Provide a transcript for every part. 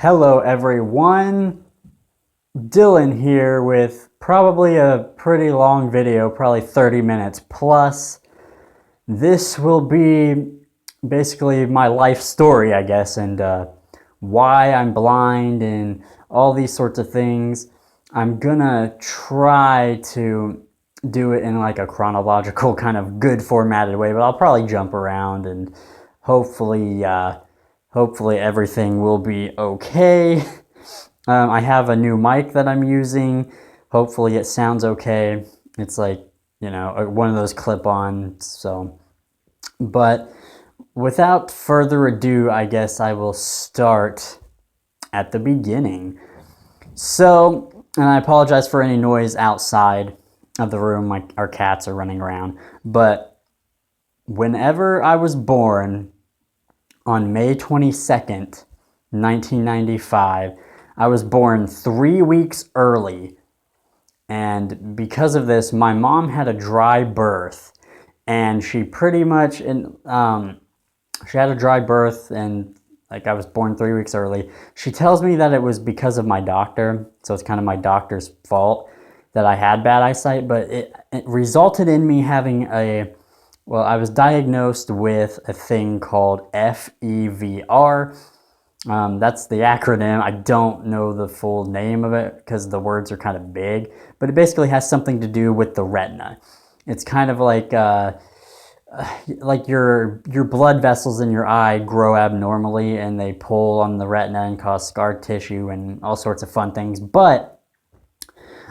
Hello everyone, Dylan here with probably a pretty long video, probably 30 minutes plus. This will be basically my life story, I guess, and why I'm blind and all these sorts of things. I'm gonna try to do it in like a chronological kind of good formatted way, but I'll probably jump around and hopefully hopefully everything will be okay. I have a new mic that I'm using. Hopefully it sounds okay. It's like, one of those clip-on, but without further ado, I guess I will start at the beginning. So, and I apologize for any noise outside of the room, like our cats are running around, but whenever I was born, on May 22nd, 1995, I was born 3 weeks early. And because of this, my mom had a dry birth. And she pretty much, she had a dry birth and like I was born 3 weeks early. She tells me that it was because of my doctor. So it's kind of my doctor's fault that I had bad eyesight. But it resulted in me having I was diagnosed with a thing called FEVR. That's the acronym. I don't know the full name of it because the words are kind of big, but it basically has something to do with the retina. It's kind of like your blood vessels in your eye grow abnormally and they pull on the retina and cause scar tissue and all sorts of fun things. But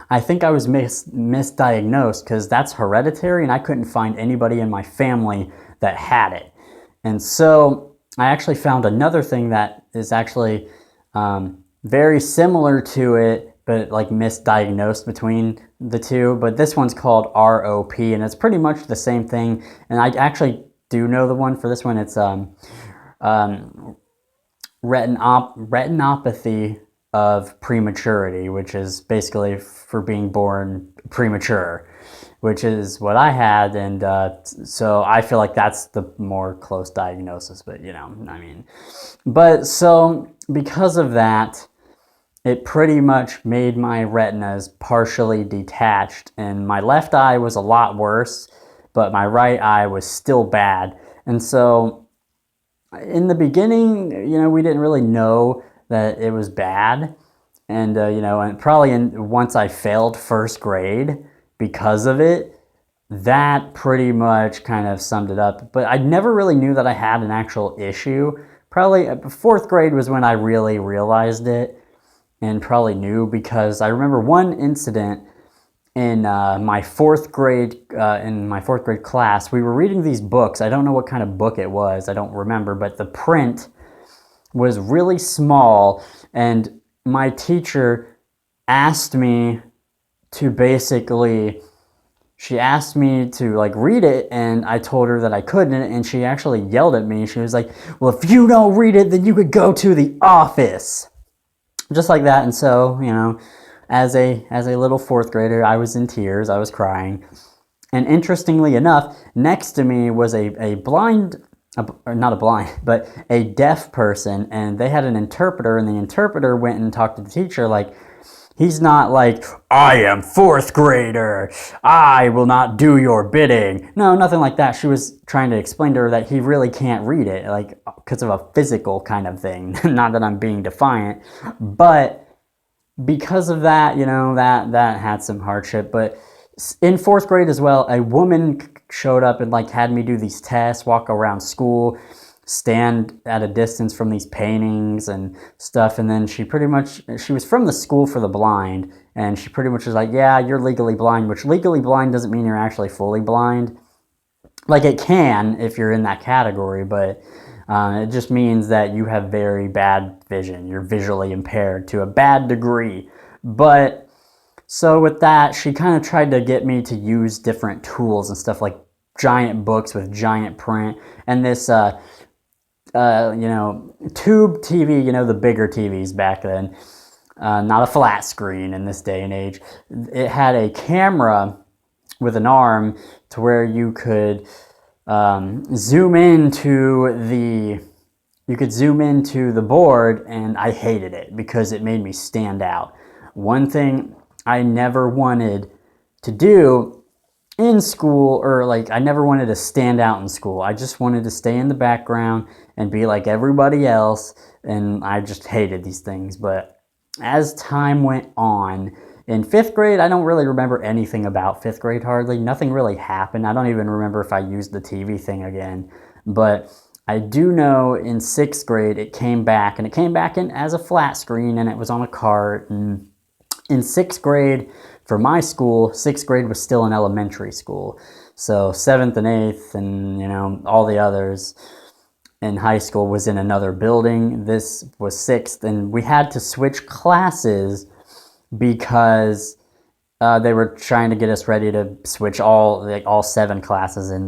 I think I was misdiagnosed because that's hereditary and I couldn't find anybody in my family that had it. And so I actually found another thing that is actually very similar to it, but like misdiagnosed between the two. But this one's called ROP and it's pretty much the same thing. And I actually do know the one for this one. It's retinopathy of prematurity, which is basically for being born premature, which is what I had, and so I feel like that's the more close diagnosis, but but so because of that, it pretty much made my retinas partially detached, and my left eye was a lot worse, but my right eye was still bad. And so in the beginning, we didn't really know that it was bad. And, and probably once I failed first grade because of it, that pretty much kind of summed it up. But I never really knew that I had an actual issue. Probably fourth grade was when I really realized it and probably knew, because I remember one incident in my fourth grade class. We were reading these books. I don't know what kind of book it was. I don't remember, but the print was really small, and my teacher asked me to read it, and I told her that I couldn't, and she actually yelled at me. She was like, well, if you don't read it, then you could go to the office. Just like that. And so, as a little fourth grader, I was in tears, I was crying. And interestingly enough, next to me was a deaf person, and they had an interpreter, and the interpreter went and talked to the teacher. Like, he's not like, I am fourth grader, I will not do your bidding. No, nothing like that. She was trying to explain to her that he really can't read it, like, because of a physical kind of thing. Not that I'm being defiant, but because of that, that had some hardship. But in fourth grade as well, a woman showed up and like had me do these tests, walk around school, stand at a distance from these paintings and stuff. And then she was from the school for the blind, and she pretty much was like, yeah, you're legally blind, which legally blind doesn't mean you're actually fully blind. Like, it can if you're in that category, but it just means that you have very bad vision. You're visually impaired to a bad degree. But so with that, she kind of tried to get me to use different tools and stuff, like giant books with giant print, and this tube TV, the bigger TVs back then, not a flat screen in this day and age. It had a camera with an arm to where you could zoom into the you could zoom into the board, and I hated it because it made me stand out. One thing I never wanted to do in school, or like I never wanted to stand out in school. I just wanted to stay in the background and be like everybody else, and I just hated these things. But as time went on, in 5th grade, I don't really remember anything about 5th grade hardly. Nothing really happened. I don't even remember if I used the TV thing again. But I do know in 6th grade it came back, and it came back in as a flat screen, and it was on a cart. And in 6th grade, for my school, 6th grade was still an elementary school. So 7th and 8th and, you know, all the others in high school was in another building. This was 6th, and we had to switch classes because they were trying to get us ready to switch all 7 classes in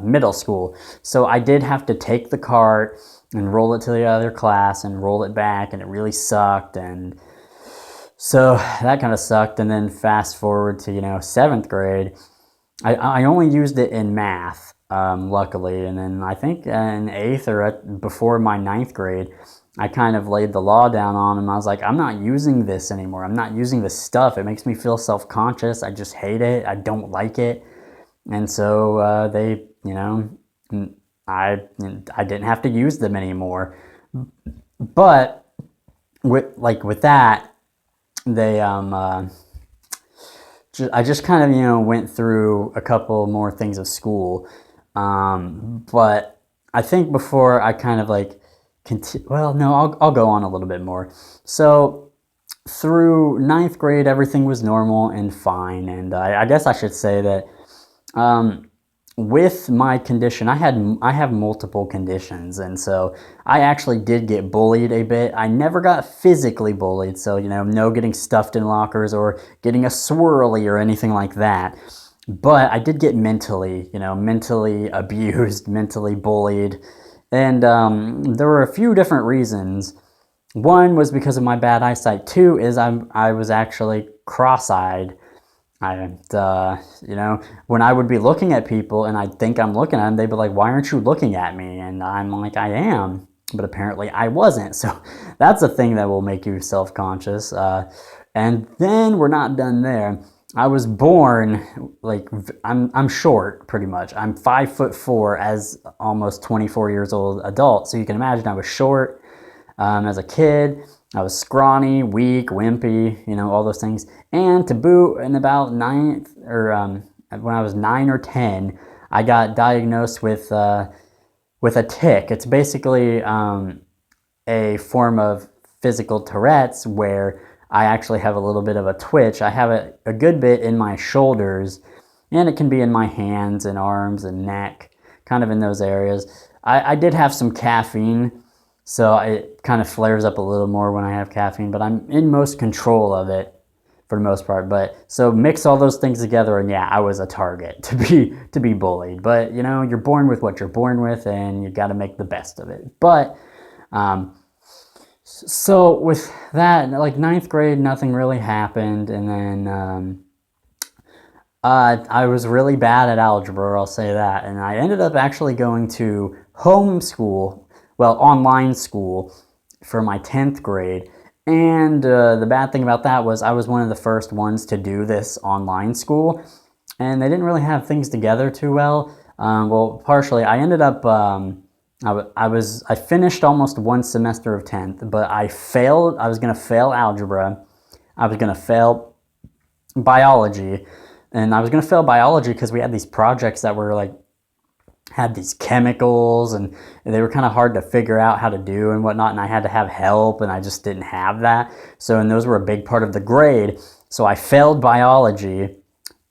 middle school. So I did have to take the cart and roll it to the other class and roll it back, and it really sucked. And so that kind of sucked. And then fast forward to 7th grade, I only used it in math, luckily. And then I think in 8th or before my 9th grade, I kind of laid the law down on him. I was like, I'm not using this anymore. I'm not using this stuff. It makes me feel self-conscious. I just hate it. I don't like it. And so I didn't have to use them anymore. But with that, they I just kind of went through a couple more things of school. But I think before I kind of I'll go on a little bit more. So through 9th grade, everything was normal and fine. And I guess I should say that with my condition, I have multiple conditions. And so I actually did get bullied a bit. I never got physically bullied. So, no getting stuffed in lockers or getting a swirly or anything like that. But I did get mentally abused, mentally bullied. And there were a few different reasons. One was because of my bad eyesight. 2 is I was actually cross-eyed. When I would be looking at people and I'd think I'm looking at them, they'd be like, "Why aren't you looking at me?" And I'm like, "I am," but apparently I wasn't. So that's a thing that will make you self-conscious. And then we're not done there. I was born I'm short, pretty much. I'm 5'4" as almost 24 years old adult. So you can imagine I was short as a kid. I was scrawny, weak, wimpy, all those things. And to boot, in about when I was 9 or 10, I got diagnosed with a tic. It's basically a form of physical Tourette's where I actually have a little bit of a twitch. I have a good bit in my shoulders, and it can be in my hands and arms and neck, kind of in those areas. I did have some caffeine, so it kind of flares up a little more when I have caffeine, but I'm in most control of it for the most part. But so mix all those things together, and yeah, I was a target to be bullied. But you're born with what you're born with, and you got to make the best of it. But so with that, 9th grade, nothing really happened. And then I was really bad at algebra, I'll say that. And I ended up actually going to online school for my 10th grade. And the bad thing about that was I was one of the first ones to do this online school. And they didn't really have things together too well. Partially, I ended up... I finished almost one semester of 10th, but I failed. I was going to fail algebra. I was going to fail biology. And I was going to fail biology because we had these projects that were had these chemicals, and they were kind of hard to figure out how to do and whatnot. And I had to have help, and I just didn't have that. And those were a big part of the grade. So I failed biology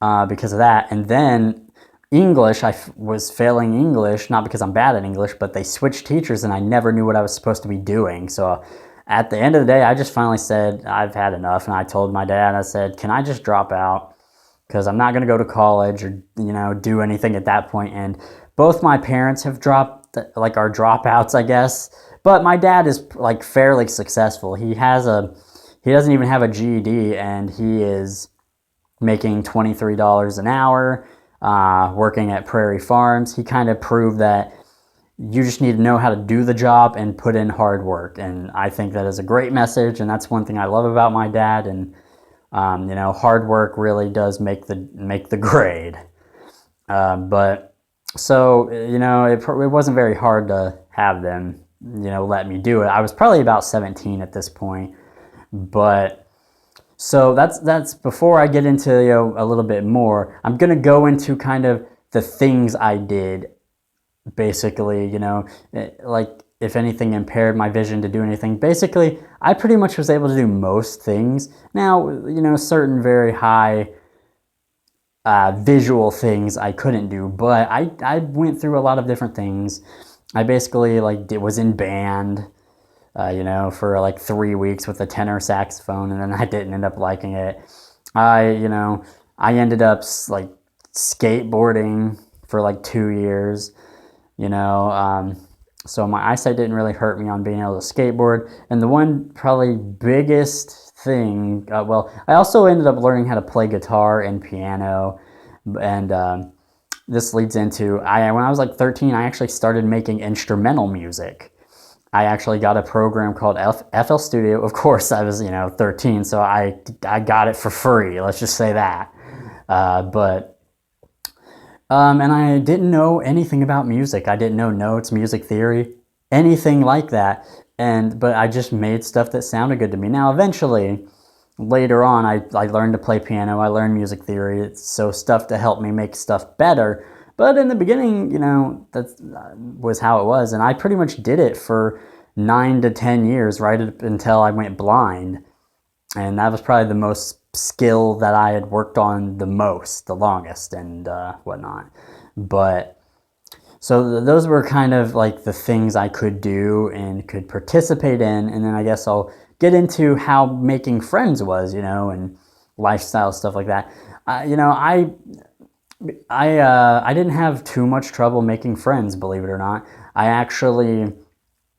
because of that. And then English, I was failing English, not because I'm bad at English, but they switched teachers and I never knew what I was supposed to be doing. So at the end of the day, I just finally said, I've had enough. And I told my dad, I said, can I just drop out? Because I'm not going to go to college or, do anything at that point. And both my parents have dropped, are dropouts, I guess. But my dad is fairly successful. He doesn't even have a GED, and he is making $23 an hour. Working at Prairie Farms. He kind of proved that you just need to know how to do the job and put in hard work. And I think that is a great message, and that's one thing I love about my dad. And you know, hard work really does make the grade. But so, you know, it wasn't very hard to have them, you know, let me do it. I was probably about 17 at this point. But so that's before I get into, you know, a little bit more, I'm going to go into kind of the things I did, basically, you know, like if anything impaired my vision to do anything. Basically, I pretty much was able to do most things. Now, you know, certain very high visual things I couldn't do, but I went through a lot of different things. I basically was in band, you know, for like 3 weeks with a tenor saxophone, and then I didn't end up liking it. You know, I ended up like skateboarding for like 2 years, you know, so my eyesight didn't really hurt me on being able to skateboard. And the one probably biggest thing, well, I also ended up learning how to play guitar and piano, and this leads into, when I was like 13, I actually started making instrumental music. I actually got a program called FL Studio. Of course, I was, you know, 13, so I got it for free. Let's just say that. And I didn't know anything about music. I didn't know notes, music theory, anything like that. But I just made stuff that sounded good to me. Now, eventually, later on, I learned to play piano. I learned music theory, so stuff to help me make stuff better. But in the beginning, you know, that was how it was. And I pretty much did it for 9 to 10 years, right up until I went blind. And that was probably the most skill that I had worked on the longest, and whatnot. But so those were kind of like the things I could do and could participate in. And then I guess I'll get into how making friends was, you know, and lifestyle stuff like that. You know, I didn't have too much trouble making friends, believe it or not. I actually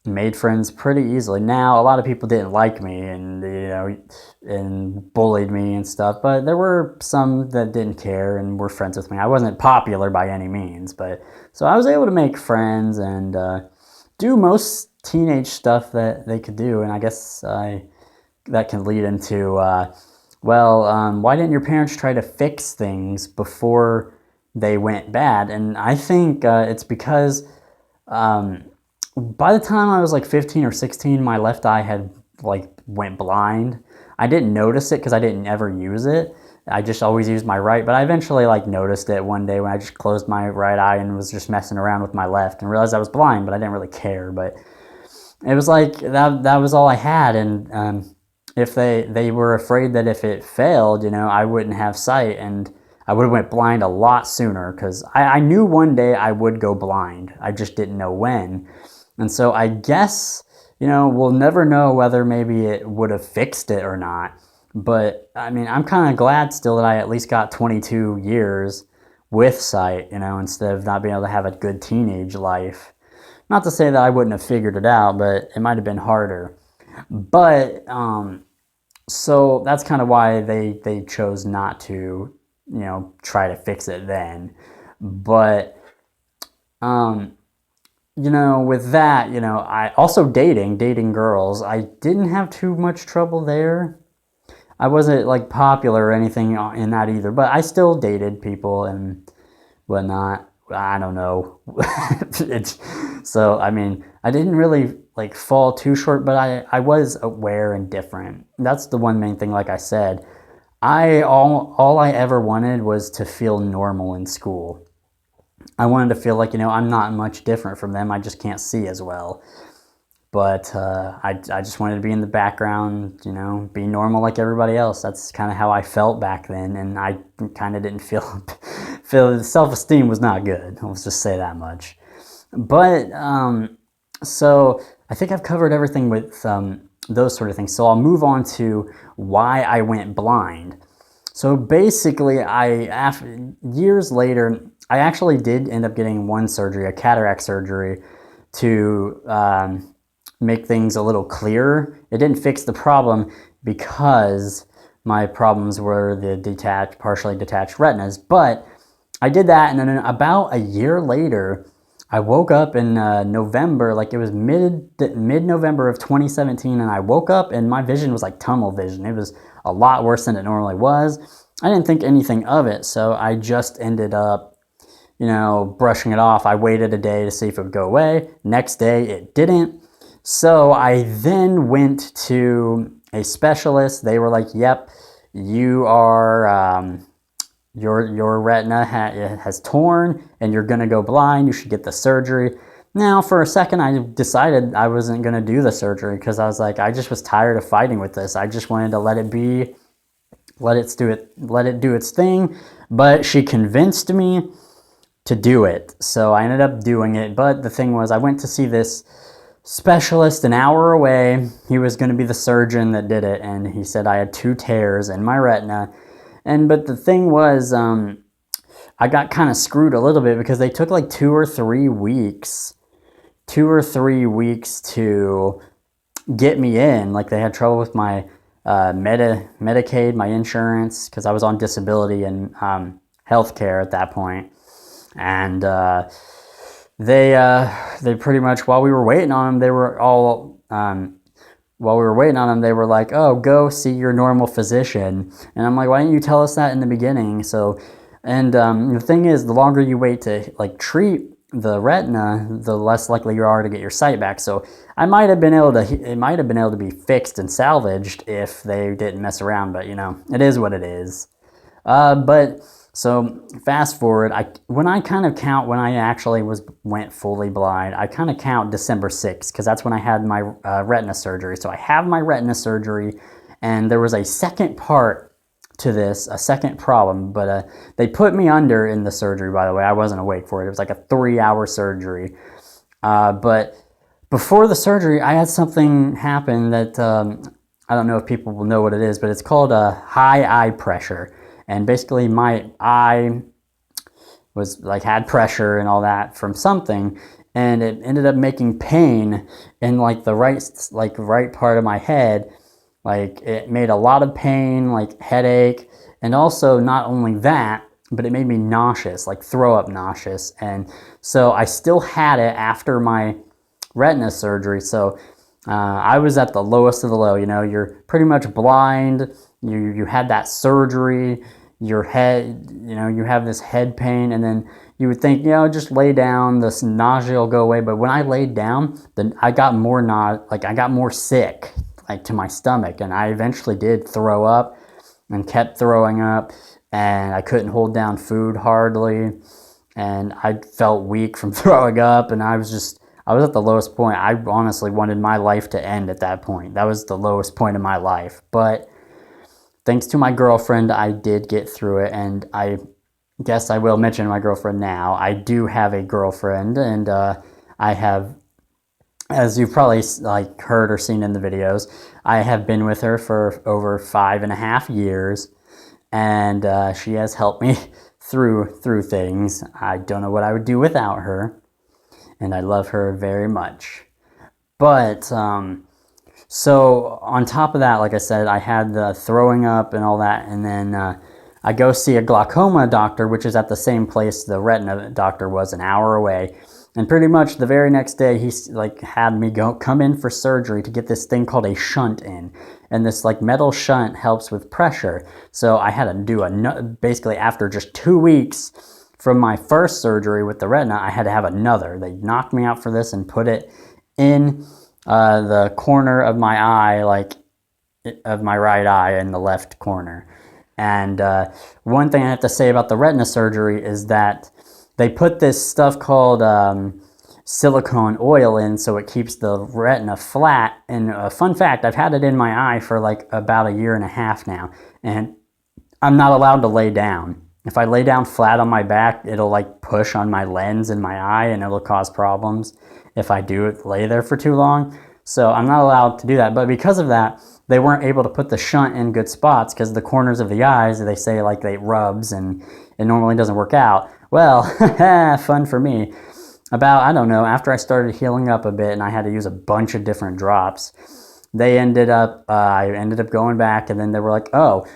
made friends pretty easily. Now, a lot of people didn't like me and, you know, and bullied me and stuff, but there were some that didn't care and were friends with me. I wasn't popular by any means, but so I was able to make friends and do most teenage stuff that they could do. And I guess that can lead into, why didn't your parents try to fix things before they went bad? And I think it's because by the time I was like 15 or 16, my left eye had went blind. I didn't notice it because I didn't ever use it. I just always used my right, but I eventually noticed it one day when I just closed my right eye and was just messing around with my left and realized I was blind, but I didn't really care. But it was like that was all I had. And if they were afraid that if it failed, you know, I wouldn't have sight and I would have went blind a lot sooner, because I knew one day I would go blind. I just didn't know when. And so I guess, you know, we'll never know whether maybe it would have fixed it or not. But I mean, I'm kind of glad still that I at least got 22 years with sight, you know, instead of not being able to have a good teenage life. Not to say that I wouldn't have figured it out, but it might have been harder. But so that's kind of why they chose not to, you know, try to fix it then. But you know, with that, you know, I also dating girls, I didn't have too much trouble there. I wasn't popular or anything in that either, but I still dated people and whatnot. I don't know. So, I mean, I didn't really fall too short, but I was aware and different. That's the one main thing, like I said. All I ever wanted was to feel normal in school. I wanted to feel like, you know, I'm not much different from them. I just can't see as well. But I just wanted to be in the background, you know, be normal like everybody else. That's kind of how I felt back then. And I kind of didn't feel self-esteem was not good. Let's just say that much. But so I think I've covered everything with those sort of things. So I'll move on to why I went blind. So basically, years later, I actually did end up getting one surgery, a cataract surgery, to make things a little clearer. It didn't fix the problem because my problems were the partially detached retinas. But I did that, and then about a year later, I woke up in November, like it was mid-November of 2017, and I woke up and my vision was like tunnel vision. It was a lot worse than it normally was. I didn't think anything of it, so I just ended up, you know, brushing it off. I waited a day to see if it would go away. Next day, it didn't. So I then went to a specialist. They were like, "Yep, you are." Your retina has torn and you're gonna go blind. You should get the surgery. Now, for a second, I decided I wasn't gonna do the surgery because I was like, I just was tired of fighting with this. I just wanted to let it be, let it do its thing. But she convinced me to do it, so I ended up doing it. But the thing was, I went to see this specialist an hour away. He was going to be the surgeon that did it, and he said I had 2 tears in my retina. But the thing was, I got kind of screwed a little bit because they took like 2 or 3 weeks to get me in. Like they had trouble with my Medicaid, my insurance, because I was on disability and healthcare at that point. And they pretty much, while we were waiting on them, they were all while we were waiting on them, they were like, "Oh, go see your normal physician." And I'm like, "Why didn't you tell us that in the beginning?" So, and the thing is, the longer you wait to like treat the retina, the less likely you are to get your sight back. So it might have been able to be fixed and salvaged if they didn't mess around. But you know, it is what it is. But so fast forward, when I actually went fully blind, I kind of count December 6th because that's when I had my retina surgery. So I have my retina surgery, and there was a second part to this, a second problem, but they put me under in the surgery, by the way. I wasn't awake for it. It was like a 3-hour surgery. But before the surgery, I had something happen that I don't know if people will know what it is, but it's called high eye pressure. And basically my eye was like had pressure and all that from something, and it ended up making pain in like the right part of my head. Like it made a lot of pain, like headache, and also not only that, but it made me nauseous, like throw up nauseous. And so I still had it after my retina surgery. So I was at the lowest of the low. You know, you're pretty much blind. You had that surgery, your head, you know, you have this head pain, and then you would think, you know, just lay down, this nausea will go away. But when I laid down, then I got more sick, like to my stomach, and I eventually did throw up and kept throwing up, and I couldn't hold down food hardly, and I felt weak from throwing up, and I was at the lowest point. I honestly wanted my life to end at that point. That was the lowest point of my life. But thanks to my girlfriend, I did get through it, and I guess I will mention my girlfriend now. I do have a girlfriend, and I have, as you've probably like heard or seen in the videos, I have been with her for over 5.5 years, and she has helped me through things. I don't know what I would do without her, and I love her very much. But so on top of that, like I said, I had the throwing up and all that, and then I go see a glaucoma doctor, which is at the same place the retina doctor was, an hour away. And pretty much the very next day, he like had me come in for surgery to get this thing called a shunt in, and this like metal shunt helps with pressure. So I had to do basically after just 2 weeks from my first surgery with the retina, I had to have another. They knocked me out for this and put it in the corner of my eye, like of my right eye in the left corner. And one thing I have to say about the retina surgery is that they put this stuff called silicone oil in, so it keeps the retina flat. And a fun fact, I've had it in my eye for like about 1.5 years now, and I'm not allowed to lay down. If I lay down flat on my back, it'll like push on my lens in my eye, and it'll cause problems if I lay there for too long. So I'm not allowed to do that. But because of that, they weren't able to put the shunt in good spots, because the corners of the eyes, they say like they rubs, and it normally doesn't work out. Well, fun for me. About, I don't know, after I started healing up a bit and I had to use a bunch of different drops, I ended up going back, and then they were like, oh,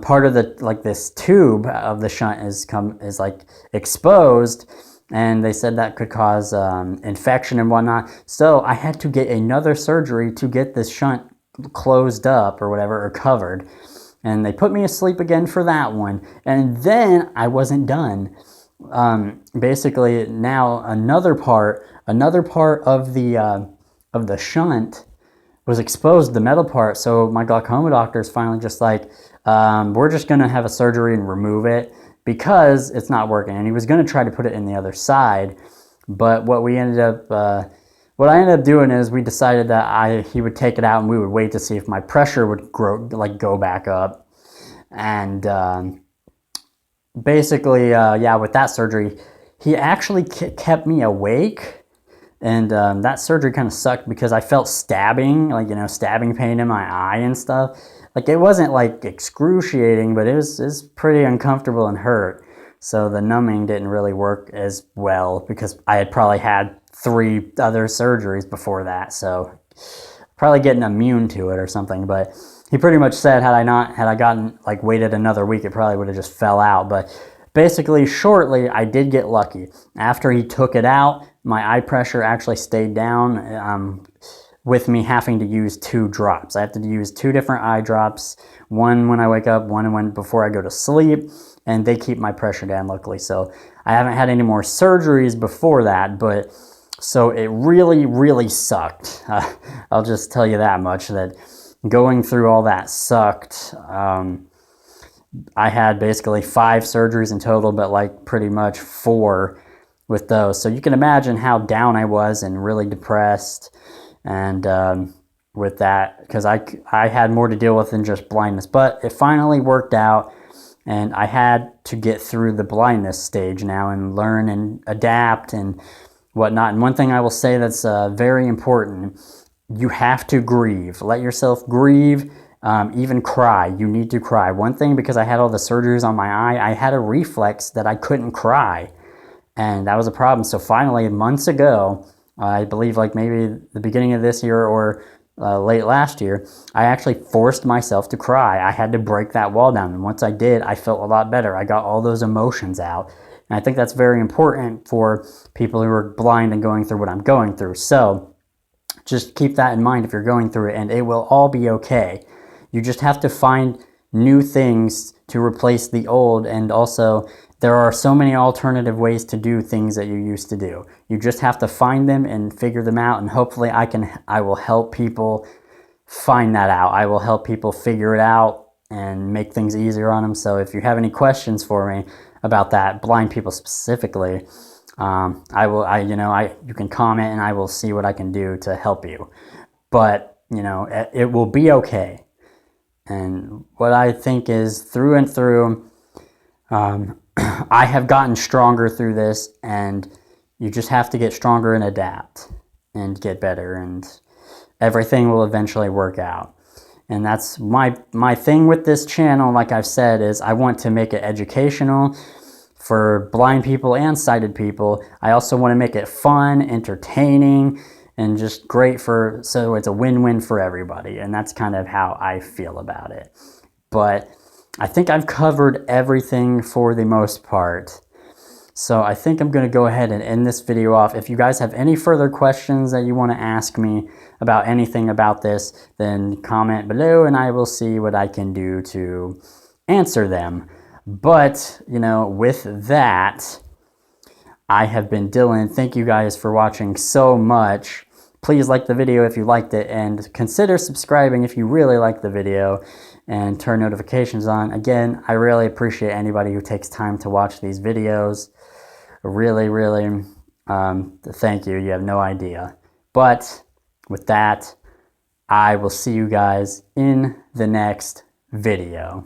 part of the, like this tube of the shunt is like exposed, and they said that could cause infection and whatnot. So I had to get another surgery to get this shunt closed up or whatever, or covered. And they put me asleep again for that one. And then I wasn't done. Basically, now another part of the shunt was exposed, the metal part. So my glaucoma doctor is finally just like, we're just going to have a surgery and remove it because it's not working. And he was going to try to put it in the other side. But what I ended up doing is we decided that he would take it out and we would wait to see if my pressure would go back up. And basically, yeah, with that surgery, he actually kept me awake. And that surgery kind of sucked because I felt stabbing, stabbing pain in my eye and stuff. Like, it wasn't like excruciating, but it was pretty uncomfortable and hurt. So the numbing didn't really work as well because I had probably had 3 other surgeries before that. So probably getting immune to it or something. But he pretty much said had I gotten waited another week, it probably would have just fell out. But basically, shortly, I did get lucky. After he took it out, my eye pressure actually stayed down with me having to use 2 drops. I have to use 2 different eye drops, one when I wake up, one before I go to sleep, and they keep my pressure down, luckily. So I haven't had any more surgeries before that, but so it really, really sucked. I'll just tell you that much, that going through all that sucked. I had basically 5 surgeries in total, but pretty much 4 with those. So you can imagine how down I was and really depressed. And with that, because I had more to deal with than just blindness. But it finally worked out, and I had to get through the blindness stage now and learn and adapt and whatnot. And one thing I will say that's very important, you have to grieve. Let yourself grieve. Even cry. You need to cry. One thing, because I had all the surgeries on my eye, I had a reflex that I couldn't cry, and that was a problem. So finally, months ago, I believe maybe the beginning of this year or late last year, I actually forced myself to cry. I had to break that wall down, and once I did, I felt a lot better. I got all those emotions out, and I think that's very important for people who are blind and going through what I'm going through. So just keep that in mind if you're going through it, and it will all be okay. You just have to find new things to replace the old, and also there are so many alternative ways to do things that you used to do. You just have to find them and figure them out, and hopefully I will help people find that out. I will help people figure it out and make things easier on them. So if you have any questions for me about that, blind people specifically, you can comment and I will see what I can do to help you. But, it will be okay. And what I think is, through and through, I have gotten stronger through this, and you just have to get stronger and adapt and get better, and everything will eventually work out. And that's my thing with this channel, like I've said, is I want to make it educational for blind people and sighted people. I also want to make it fun, entertaining, and just great so it's a win-win for everybody. And that's kind of how I feel about it. But I think I've covered everything for the most part. So I think I'm going to go ahead and end this video off. If you guys have any further questions that you want to ask me about anything about this, then comment below and I will see what I can do to answer them. But, with that, I have been Dylan. Thank you guys for watching so much. Please like the video if you liked it, and consider subscribing if you really like the video, and turn notifications on. Again, I really appreciate anybody who takes time to watch these videos. Really, really, thank you. You have no idea. But with that, I will see you guys in the next video.